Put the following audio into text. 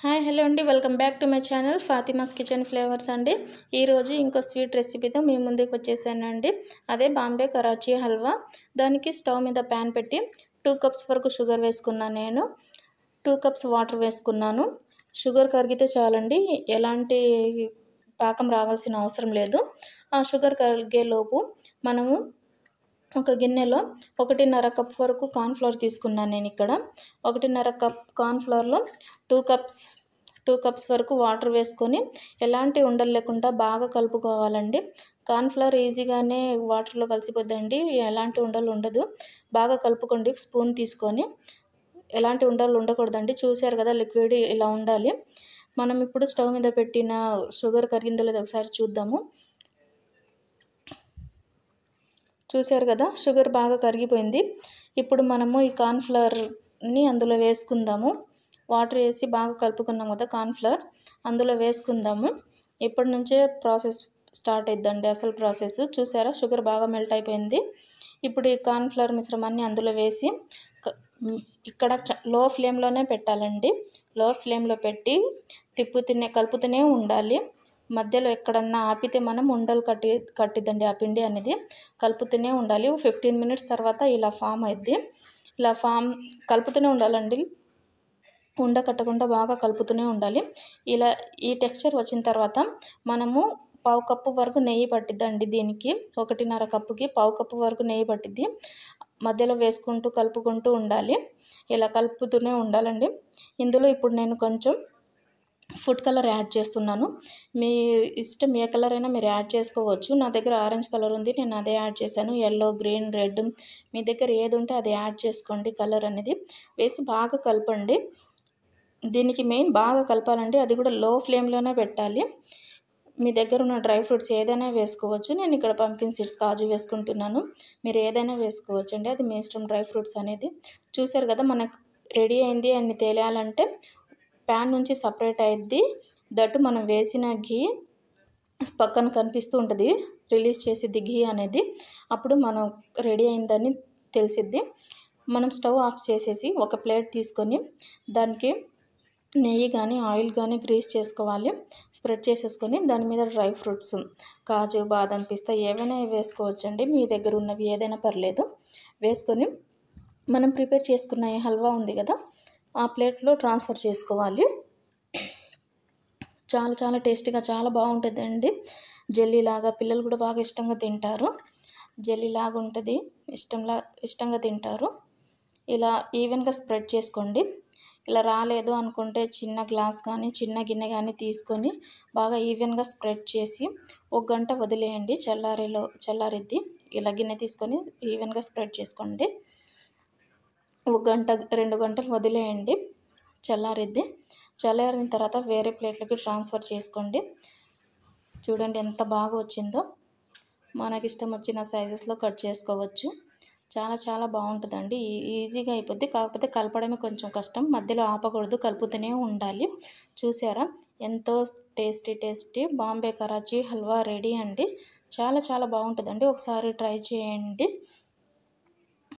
Hi hello అండి, welcome back to my channel Fatima's kitchen flavours అండి. ఈరోజు ఇంకో స్వీట్ రెసిపీతో మీ ముందుకు వచ్చేసానండి. అదే బాంబే కరాచీ హల్వా. దానికి స్టవ్ మీద ప్యాన్ పెట్టి 2 కప్స్ వరకు షుగర్ వేసుకున్నాను. నేను 2 కప్స్ వాటర్ వేసుకున్నాను. షుగర్ కరిగితే చాలండి, ఎలాంటి పాకం రావాల్సిన అవసరం లేదు. ఆ షుగర్ కరిగేలోపు మనము ఒక గిన్నెలో 1.5 కప్ వరకు కార్న్ఫ్లోర్ తీసుకున్నాను. నేను ఇక్కడ 1.5 కప్ కార్న్ఫ్లోర్లో 2 కప్స్ వరకు వాటర్ వేసుకొని ఎలాంటి ఉండలు లేకుండా బాగా కలుపుకోవాలండి. కార్న్ఫ్లోర్ ఈజీగానే వాటర్లో కలిసిపోద్దండి, ఎలాంటి ఉండలు ఉండదు. బాగా కలుపుకోండి. స్పూన్ తీసుకొని ఎలాంటి ఉండలు ఉండకూడదండి. చూశారు కదా, లిక్విడ్ ఇలా ఉండాలి. మనం ఇప్పుడు స్టవ్ మీద పెట్టిన షుగర్ కరిగిందో లేదో ఒకసారి చూద్దాము. చూశారు కదా, షుగర్ బాగా కరిగిపోయింది. ఇప్పుడు మనము ఈ కార్న్ఫ్లవర్ని అందులో వేసుకుందాము. వాటర్ వేసి బాగా కలుపుకున్నాం కదా కార్న్ఫ్లవర్, అందులో వేసుకుందాము. ఇప్పటి నుంచే ప్రాసెస్ స్టార్ట్ అయిద్దండి, అసలు ప్రాసెస్. చూసారా, షుగర్ బాగా మెల్ట్ అయిపోయింది. ఇప్పుడు ఈ కార్న్ఫ్లవర్ మిశ్రమాన్ని అందులో వేసి ఇక్కడ లో ఫ్లేమ్లోనే పెట్టాలండి. లో ఫ్లేమ్లో పెట్టి కలుపుతూనే ఉండాలి. మధ్యలో ఎక్కడన్నా ఆపితే మనం ఉండలు కట్టిద్దండి ఆ పిండి అనేది. కలుపుతూనే ఉండాలి. 15 మినిట్స్ తర్వాత ఇలా ఫామ్ అయింది. ఇలా కలుపుతూనే ఉండాలండి, ఉండ కట్టకుండా బాగా కలుపుతూనే ఉండాలి. ఇలా ఈ టెక్స్చర్ వచ్చిన తర్వాత మనము 1/2 కప్పు వరకు నెయ్యి పట్టిద్దండి. దీనికి 1.5 కప్పుకి 1/2 కప్పు వరకు నెయ్యి పట్టిద్ది. మధ్యలో వేసుకుంటూ కలుపుకుంటూ ఉండాలి. ఇలా కలుపుతూనే ఉండాలండి. ఇందులో ఇప్పుడు నేను కొంచెం ఫుడ్ కలర్ యాడ్ చేస్తున్నాను. మీ ఇష్టం, ఏ కలర్ అయినా మీరు యాడ్ చేసుకోవచ్చు. నా దగ్గర ఆరెంజ్ కలర్ ఉంది, నేను అదే యాడ్ చేశాను. ఎల్లో, గ్రీన్, రెడ్ మీ దగ్గర ఏది ఉంటే అది యాడ్ చేసుకోండి. కలర్ అనేది వేసి బాగా కలపండి. దీనికి మెయిన్ బాగా కలపాలండి, అది కూడా లో ఫ్లేమ్లోనే పెట్టాలి. మీ దగ్గర ఉన్న డ్రై ఫ్రూట్స్ ఏదైనా వేసుకోవచ్చు. నేను ఇక్కడ పంకిన్ సీడ్స్, కాజు వేసుకుంటున్నాను. మీరు ఏదైనా వేసుకోవచ్చు అండి, అది మీ ఇష్టం, డ్రై ఫ్రూట్స్ అనేది. చూసారు కదా, మనకు రెడీ అయింది అని తెలియాలంటే ప్యాన్ నుంచి సపరేట్ అయ్యిద్ది. దట్టు మనం వేసిన ఘీ పక్కన కనిపిస్తూ ఉంటుంది, రిలీజ్ చేసిద్ది ఘీ అనేది. అప్పుడు మనం రెడీ అయిందని తెలిసిద్ది. మనం స్టవ్ ఆఫ్ చేసేసి ఒక ప్లేట్ తీసుకొని దానికి నెయ్యి కానీ ఆయిల్ కానీ గ్రీస్ చేసుకోవాలి. స్ప్రెడ్ చేసేసుకొని దాని మీద డ్రై ఫ్రూట్స్, కాజు, బాదం, పిస్తా ఏవైనా వేసుకోవచ్చండి. మీ దగ్గర ఉన్నవి ఏదైనా పర్లేదు. వేసుకొని మనం ప్రిపేర్ చేసుకున్న ఈ హల్వా ఉంది కదా, ఆ ప్లేట్లో ట్రాన్స్ఫర్ చేసుకోవాలి. చాలా చాలా టేస్టీగా చాలా బాగుంటుందండి. జెల్లీలాగా పిల్లలు కూడా బాగా ఇష్టంగా తింటారు. జెల్లీలాగా ఉంటుంది, ఇష్టంగా తింటారు. ఇలా ఈవెన్గా స్ప్రెడ్ చేసుకోండి. ఇలా రాలేదు అనుకుంటే చిన్న గ్లాస్ కానీ చిన్న గిన్నె కానీ తీసుకొని బాగా ఈవెన్గా స్ప్రెడ్ చేసి 1 గంట వదిలేయండి. చల్లారిద్ది. ఇలా గిన్నె తీసుకొని ఈవెన్గా స్ప్రెడ్ చేసుకోండి. 1 గంట 2 గంటలు వదిలేయండి, చల్లారిద్ది. చల్లారిన తర్వాత వేరే ప్లేట్లకి ట్రాన్స్ఫర్ చేసుకోండి. చూడండి ఎంత బాగా వచ్చిందో. మనకి ఇష్టం వచ్చిన సైజెస్లో కట్ చేసుకోవచ్చు. చాలా చాలా బాగుంటుందండి, ఈజీగా అయిపోద్ది. కాకపోతే కలపడమే కొంచెం కష్టం, మధ్యలో ఆపకూడదు, కలుపుతూనే ఉండాలి. చూసారా, ఎంతో టేస్టీ బాంబే కరాచీ హల్వా రెడీ అండి. చాలా చాలా బాగుంటుందండి, ఒకసారి ట్రై చేయండి.